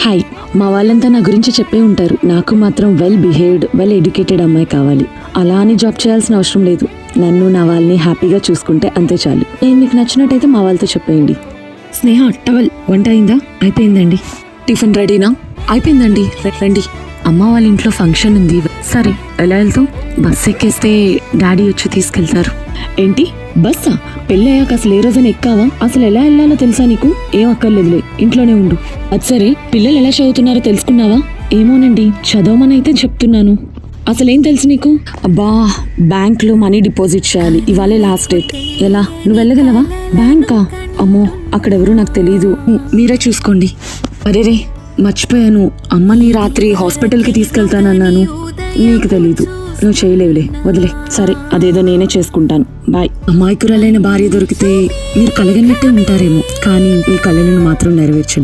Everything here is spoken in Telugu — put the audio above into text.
హాయ్. మా వాళ్ళంతా నా గురించి చెప్పే ఉంటారు. నాకు మాత్రం వెల్ బిహేవ్డ్, వెల్ ఎడ్యుకేటెడ్ అమ్మాయి కావాలి. అలా అని జాబ్ చేయాల్సిన అవసరం లేదు. నన్ను నా వాళ్ళని హ్యాపీగా చూసుకుంటే అంతే చాలు. నేను మీకు నచ్చినట్టయితే మా వాళ్ళతో చెప్పేయండి. స్నేహ, టవల్ వంట అయిందా? అయిపోయిందండి. టిఫిన్ రెడీనా? అయిపోయిందండి. రండి. అమ్మ వాళ్ళ ఇంట్లో ఫంక్షన్ ఉంది. సరే, ఎలా వెళ్తాం? బస్ ఎక్కేస్తే డాడీ వచ్చి తీసుకెళ్తారు. ఏంటి బస్సా? పెళ్ళయ్యాక అసలు ఏ రోజున ఎక్కావా? అసలు ఎలా వెళ్ళాలో తెలుసా నీకు? ఏం అక్కర్లేదులే, ఇంట్లోనే ఉండు. అది సరే, పిల్లలు ఎలా చదువుతున్నారో తెలుసుకున్నావా? ఏమోనండి, చదవమనైతే చెప్తున్నాను. అసలేం తెలుసు నీకు? అబ్బా, బ్యాంక్లో మనీ డిపాజిట్ చేయాలి. ఇవాళే లాస్ట్ డేట్. ఎలా? నువ్వు వెళ్ళగలవా? బ్యాంకా? అమ్మో, అక్కడెవరూ నాకు తెలీదు. మీరే చూసుకోండి. అరేరే, మర్చిపోయాను. అమ్మని రాత్రి హాస్పిటల్కి తీసుకెళ్తానన్నాను. నీకు తెలీదు, నువ్వు చేయలేవులే, వదిలే. సరే, అదేదో నేనే చేసుకుంటాను. బాయ్. అమాయకురాలైన భార్య దొరికితే మీరు కలగన్నట్టే ఉంటారేమో, కానీ మీ కళలను మాత్రం నెరవేర్చలేదు.